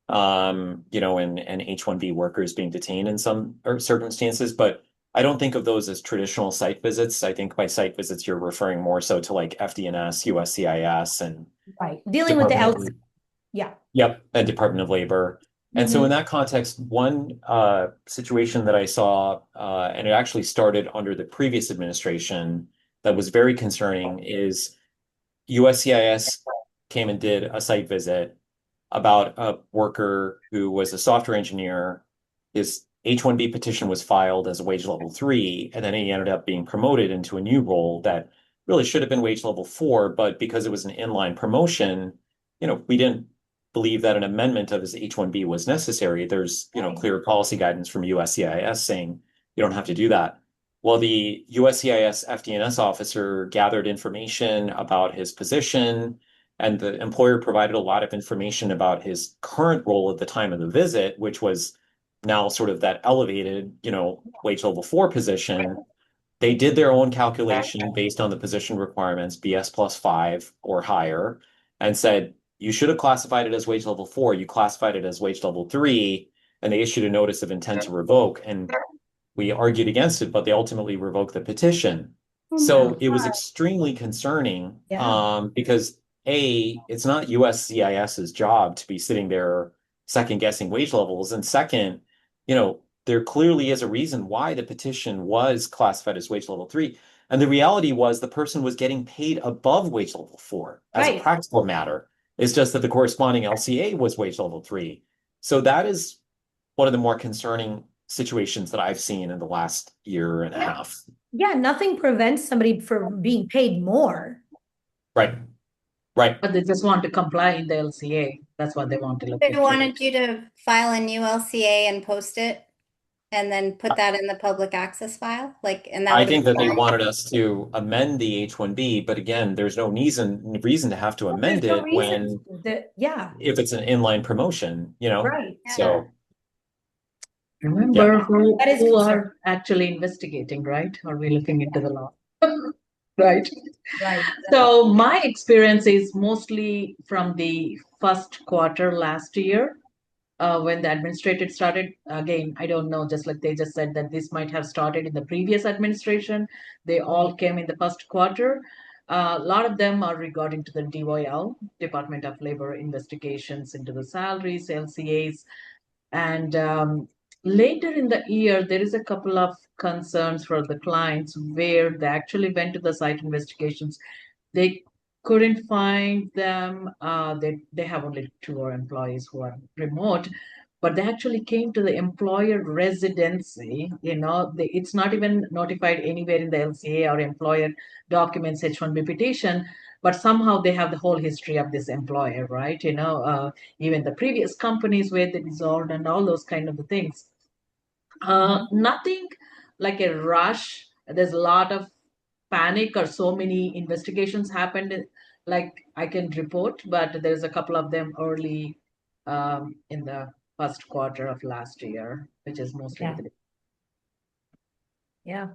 and H-1B workers being detained in some circumstances. But I don't think of those as traditional site visits. I think by site visits, you're referring more so to like FDNS, USCIS, and Right. Dealing with the Department LCA. Yeah. Yep, and Department of Labor. And so in that context, one situation that I saw, and it actually started under the previous administration that was very concerning, is USCIS came and did a site visit about a worker who was a software engineer. His H-1B petition was filed as a wage level 3, and then he ended up being promoted into a new role that really should have been wage level 4, but because it was an inline promotion, we didn't believe that an amendment of his H-1B was necessary. There's, clear policy guidance from USCIS saying you don't have to do that. Well, the USCIS FDNS officer gathered information about his position, and the employer provided a lot of information about his current role at the time of the visit, which was now sort of that elevated, wage level 4 position. They did their own calculation based on the position requirements, BS plus 5 or higher, and said, you should have classified it as wage level 4. You classified it as wage level 3, and they issued a notice of intent to revoke. And we argued against it, but they ultimately revoked the petition. So it was extremely concerning, because it's not USCIS's job to be sitting there second guessing wage levels. And second, there clearly is a reason why the petition was classified as wage level 3. And the reality was the person was getting paid above wage level 4 as a practical matter. It's just that the corresponding LCA was wage level 3. So that is one of the more concerning situations that I've seen in the last year and a half. Yeah, nothing prevents somebody from being paid more. Right. Right. But they just want to comply in the LCA. That's what they want to look they into. wanted you to file a new LCA and post it and then put that in the public access file, and that I think that they wanted us to amend the H-1B, but again, there's no reason to have to amend it when if it's an inline promotion, Right. So remember who are actually investigating, right? Are we looking into the law? Right. Right. So my experience is mostly from the first quarter last year, when the administrative started. Again, I don't know, just like they just said that this might have started in the previous administration. They all came in the first quarter. A lot of them are regarding to the DOL, Department of Labor investigations into the salaries, LCAs. And later in the year, there is a couple of concerns for the clients where they actually went to the site investigations. They couldn't find them. They have only 2 employees who are remote, but they actually came to the employer residency. It's not even notified anywhere in the LCA or employer documents H-1B petition, but somehow they have the whole history of this employer, right? Even the previous companies where they dissolved and all those kind of the things. Nothing like a rush. There's a lot of panic or so many investigations happened, like I can report, but there's a couple of them early in the first quarter of last year, which is mostly Yeah. with Yeah.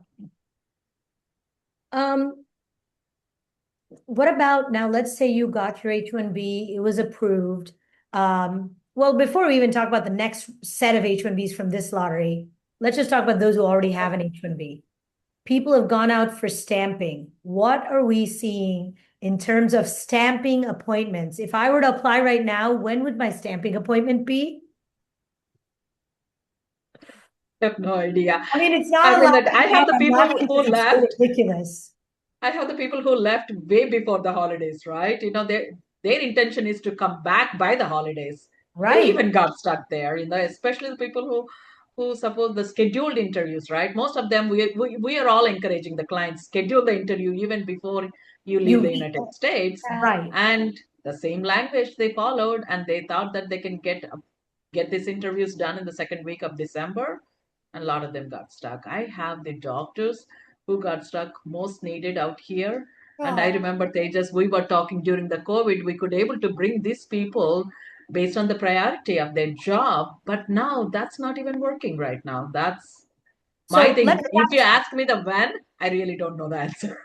What about now? Let's say you got your H-1B, it was approved. Well, before we even talk about the next set of H-1Bs from this lottery, let's just talk about those who already have an H-1B. People have gone out for stamping. What are we seeing in terms of stamping appointments? If I were to apply right now, when would my stamping appointment be? I have no idea. I mean, it's not I a mean lot. that I have the I'm people laughing who because it's so left. ridiculous. I have the people who left way before the holidays, right? Their intention is to come back by the holidays. They Right. even got stuck there, especially the people who suppose the scheduled interviews, right? Most of them, we are all encouraging the clients schedule the interview even before you leave You the United States. right. And the same language they followed, and they thought that they can get these interviews done in the second week of December, and a lot of them got stuck. I have the doctors who got stuck most needed out here. And I Oh. remember Tejas, we were talking during the COVID, we could able to bring these people based on the priority of their job, but now that's not even working right now. That's my So thing. let's If you backtrack. ask me the when, I really don't know the answer.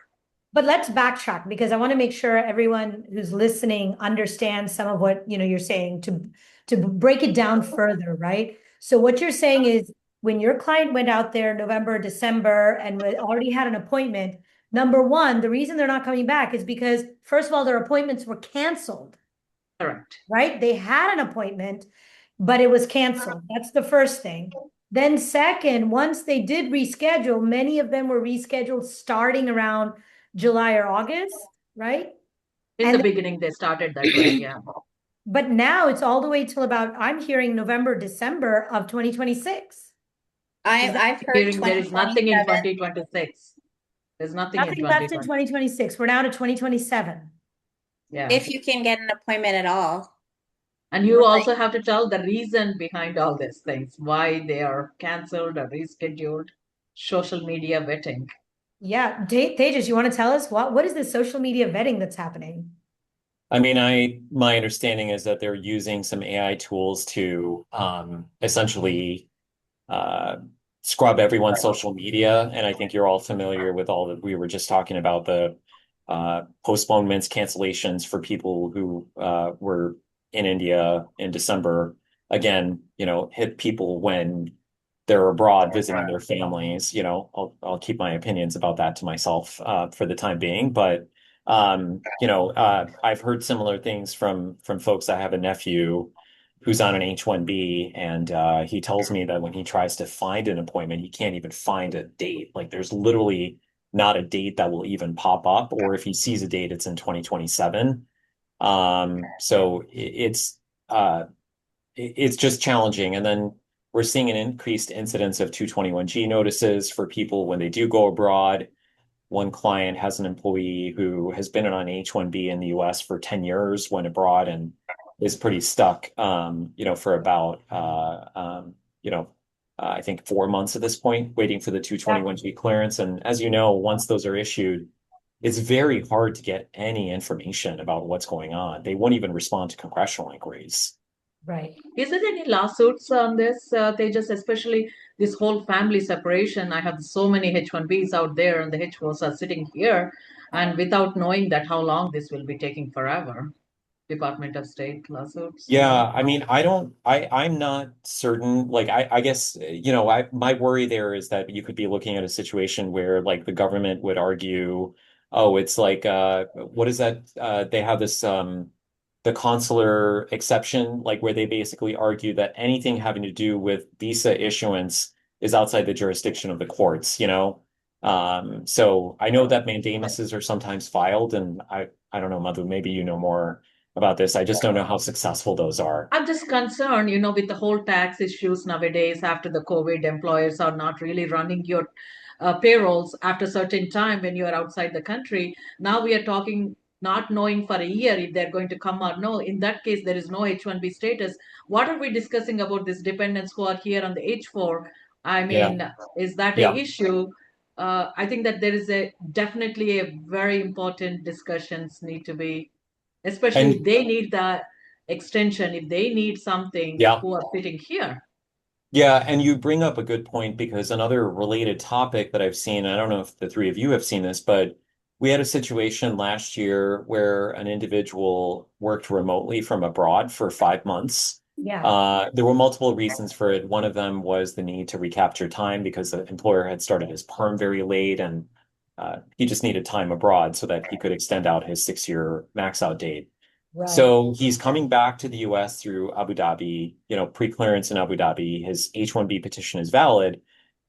But let's backtrack because I want to make sure everyone who's listening understands some of what you're saying to break it down further, right? So what you're saying is when your client went out there November, December, and already had an appointment, number one, the reason they're not coming back is because first of all, their appointments were canceled, Correct. right? They had an appointment, but it was canceled. That's the first thing. Then second, once they did reschedule, many of them were rescheduled starting around July or August, right? In the And beginning, they started that way, yeah. but now it's all the way till about I'm hearing November, December of 2026. I've heard Hearing there is nothing in 2027. 2026. There's nothing in Nothing left in 2020. 2026. We're now to 2027. Yeah. If you can get an appointment at all. And you Right. also have to tell the reason behind all these things, why they are canceled or rescheduled, social media vetting. Yeah, Tejas, you want to tell us what is this social media vetting that's happening? I mean, my understanding is that they're using some AI tools to essentially scrub everyone's social media. And I think you're all familiar with all that we were just talking about the postponements, cancellations for people who were in India in December. Again, hit people when they're abroad visiting their families. I'll keep my opinions about that to myself for the time being. But I've heard similar things from folks. I have a nephew who's on an H-1B, and he tells me that when he tries to find an appointment, he can't even find a date. Like there's literally not a date that will even pop up, or if he sees a date, it's in 2027. So it's just challenging. And then we're seeing an increased incidence of 221G notices for people when they do go abroad. One client has an employee who has been on an H-1B in the US for 10 years, went abroad and is pretty stuck, for about, I think 4 months at this point, waiting for the 221G clearance. And as you know, once those are issued, it's very hard to get any information about what's going on. They won't even respond to congressional inquiries. Right. Is there any lawsuits on this, Tejas, especially this whole family separation? I have so many H-1Bs out there, and the H-4s are sitting here, and without knowing that how long this will be taking forever. Department of State lawsuits. Yeah, I mean, I'm not certain. Like, I guess, my worry there is that you could be looking at a situation where like the government would argue, oh, it's like, what is that? They have this, the consular exception, like where they basically argue that anything having to do with visa issuance is outside the jurisdiction of the courts. So I know that mandamuses are sometimes filed, and I don't know, Madhu, maybe you know more about this. I just don't know how successful those are. I'm just concerned, with the whole tax issues nowadays after the COVID, employers are not really running your payrolls after a certain time when you are outside the country. Now we are talking not knowing for a year if they're going to come or no. In that case, there is no H-1B status. What are we discussing about these dependents who are here on the H-4? I Yeah. mean, is that a Yeah. issue? I think that there is definitely a very important discussions need to be, especially if And they need the extension, if they need something yeah. who are sitting here. Yeah, and you bring up a good point because another related topic that I've seen, I don't know if the three of you have seen this, but we had a situation last year where an individual worked remotely from abroad for 5 months. Yeah. There were multiple reasons for it. One of them was the need to recapture time because the employer had started his perm very late and he just needed time abroad so that he could extend out his 6-year max out date. Right. So he's coming back to the US through Abu Dhabi, pre-clearance in Abu Dhabi. His H-1B petition is valid.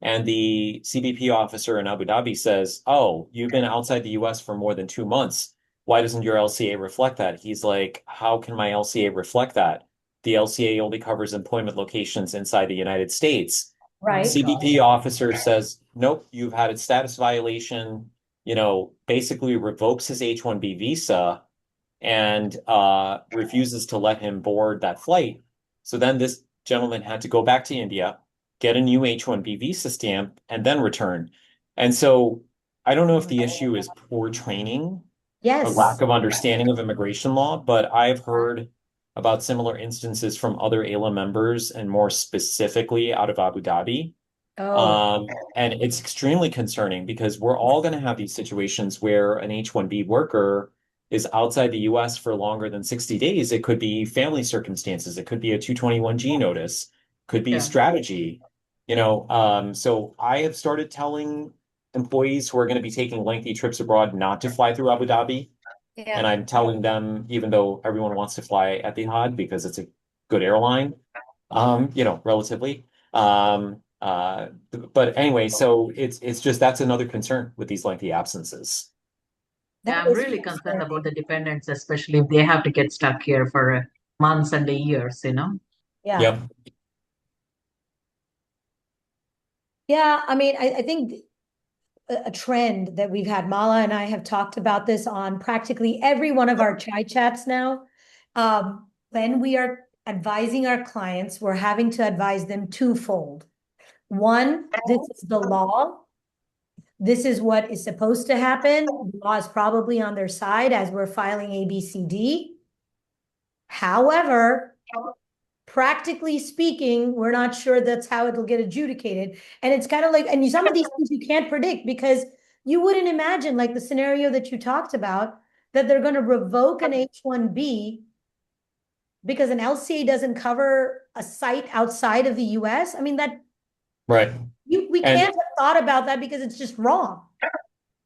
And the CBP officer in Abu Dhabi says, "Oh, you've been outside the US for more than 2 months. Why doesn't your LCA reflect that?" He's like, "How can my LCA reflect that? The LCA only covers employment locations inside the United States." Oh my Right. God. CBP officer says, "Nope, you've had a status violation," basically revokes his H-1B visa and refuses to let him board that flight. So then this gentleman had to go back to India, get a new H-1B visa stamp, and then return. And so I don't know if the issue is poor training or Yes. lack of understanding of immigration law, but I've heard about similar instances from other AILA members and more specifically out of Abu Dhabi. Oh, And it's extremely concerning because we're all going to have these situations where an H-1B worker is outside the US for longer than 60 days. It could be family circumstances. It could be a 221G notice, could be Yeah. strategy. So I have started telling employees who are going to be taking lengthy trips abroad not to fly through Abu Dhabi. And Yeah. I'm telling them, even though everyone wants to fly Etihad because it's a good airline, relatively. But anyway, so it's just that's another concern with these lengthy absences. Yeah, that I'm is really concerned concerning. about the dependents, especially if they have to get stuck here for months and years. Yeah. Yep. Yeah. I mean, I think a trend that we've had, Mala and I have talked about this on practically every one of our chai chats now. When we are advising our clients, we're having to advise them twofold. One, this is the law. This is what is supposed to happen. The law is probably on their side as we're filing ABCD. However, practically speaking, we're not sure that's how it'll get adjudicated. And it's kind of like, and some of these things you can't predict because you wouldn't imagine, like the scenario that you talked about, that they're going to revoke an H-1B because an LCA doesn't cover a site outside of the US. I mean, that Right. we And can't have thought about that because it's just wrong.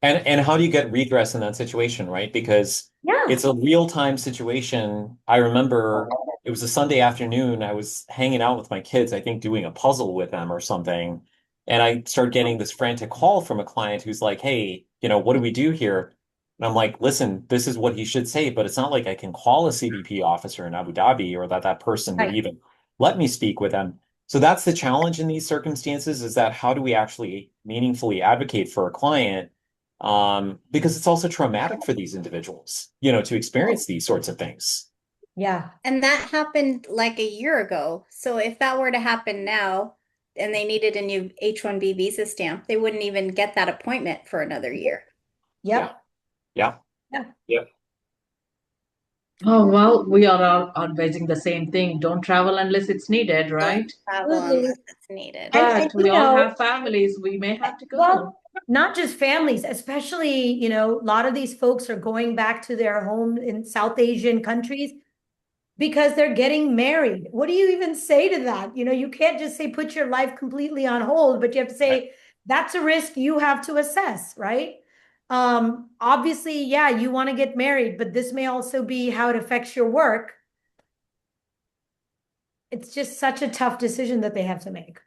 and how do you get redress in that situation, right? Because Yeah. it's a real-time situation. I remember it was a Sunday afternoon. I was hanging out with my kids, I think doing a puzzle with them or something. And I started getting this frantic call from a client who's like, "Hey, what do we do here?" And I'm like, "Listen, this is what he should say, but it's not like I can call a CBP officer in Abu Dhabi or that person would Right. even let me speak with them." So that's the challenge in these circumstances is that how do we actually meaningfully advocate for a client? Because it's also traumatic for these individuals, to experience these sorts of things. Yeah. And that happened like a year ago. So if that were to happen now and they needed a new H-1B visa stamp, they wouldn't even get that appointment for another year. Yep. Yeah. Yeah. Yeah. Oh, well, we are all advising the same thing. Don't travel unless it's needed, right? Travel Absolutely. unless it's needed. And But we all have families. We may have to go. well, not just families, especially, a lot of these folks are going back to their home in South Asian countries because they're getting married. What do you even say to that? You can't just say put your life completely on hold, but you have to say that's a risk you have to assess, right? Obviously, yeah, you want to get married, but this may also be how it affects your work. It's just such a tough decision that they have to make.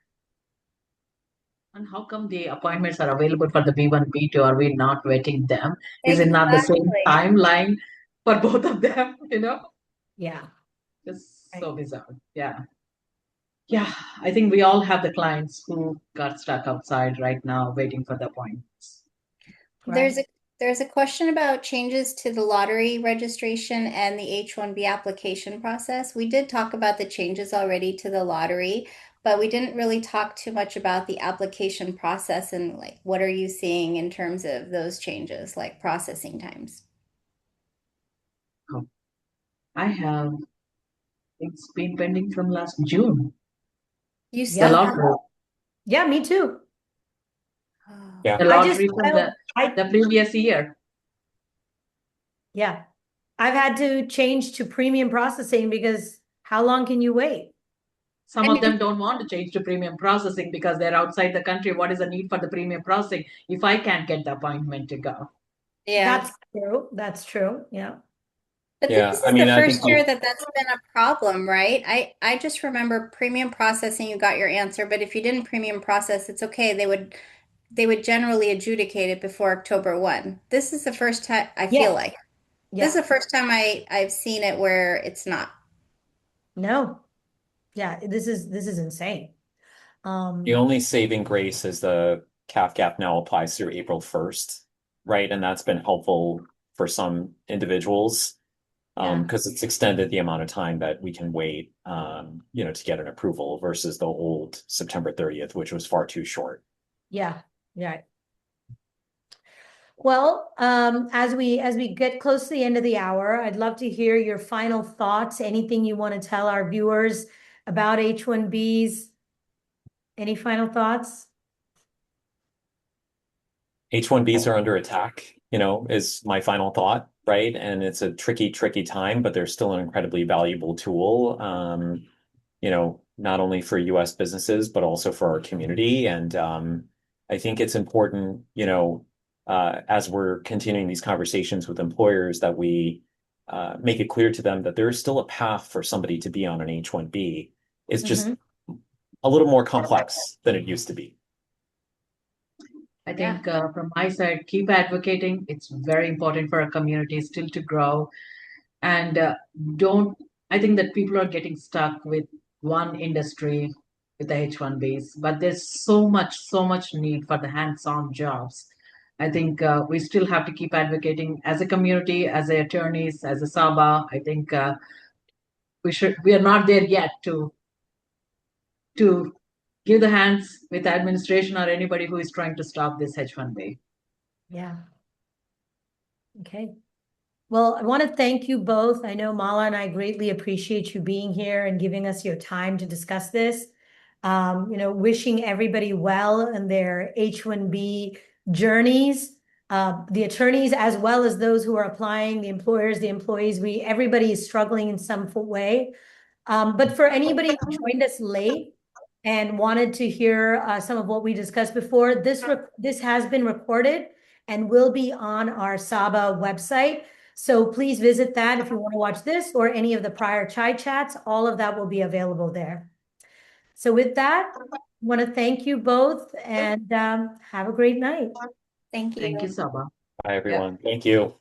And how come the appointments are available for the B1, B2? Are we not vetting them? Is it not the same Exactly. timeline for both of them? Yeah. Just so bizarre. Yeah. Yeah. I think we all have the clients who got stuck outside right now waiting for the appointments. There's Right. a there's a question about changes to the lottery registration and the H-1B application process. We did talk about the changes already to the lottery, but we didn't really talk too much about the application process and like what are you seeing in terms of those changes, like processing times? Oh, I have, it's been pending from last June. You The still Yeah. have, lottery, Yeah, me too. oh, Yeah. the I just lottery from I the previous year. yeah. I've had to change to premium processing because how long can you wait? Some I of mean, them don't want to change to premium processing because they're outside the country. What is the need for the premium processing if I can't get the appointment to go? yeah. That's true. That's true. Yeah. But Yeah. this I is the mean, I think first year that that's been a problem, right? I just remember premium processing, you got your answer, but if you didn't premium process, it's okay. They would generally adjudicate it before October 1. This is the first time I feel Yes. like. This is Yeah. the first time I've seen it where it's not. No. Yeah. This is insane. the Um, only saving grace is the CAF gap now applies through April 1st, right? And that's been helpful for some individuals yeah. because it's extended the amount of time that we can wait, to get an approval versus the old September 30th, which was far too short. Yeah. Yeah. Well, as we get close to the end of the hour, I'd love to hear your final thoughts, anything you want to tell our viewers about H-1Bs. Any final thoughts? H-1Bs are under attack, is my final thought, right? And it's a tricky, tricky time, but they're still an incredibly valuable tool, not only for US businesses, but also for our community. And I think it's important, as we're continuing these conversations with employers, that we make it clear to them that there is still a path for somebody to be on an H-1B. It's just Mm-hmm. a little more complex than it used to be. I Yeah. think from my side, keep advocating. It's very important for our community still to grow. And don't, I think that people are getting stuck with one industry with the H-1Bs, but there's so much need for the hands-on jobs. I think we still have to keep advocating as a community, as a attorneys, as a SABA. I think we are not there yet to give the hands with administration or anybody who is trying to stop this H-1B. Yeah. Okay. Well, I want to thank you both. I know Mala and I greatly appreciate you being here and giving us your time to discuss this. Wishing everybody well in their H-1B journeys. The attorneys, as well as those who are applying, the employers, the employees, everybody is struggling in some way. But for anybody who joined us late and wanted to hear some of what we discussed before, this has been recorded and will be on our SABA website. So please visit that if you want to watch this or any of the prior Chai Chats. All of that will be available there. So with that, I want to thank you both and have a great night. Thank Thank you, you. Sabah. Hi, Yeah. everyone. Thank you.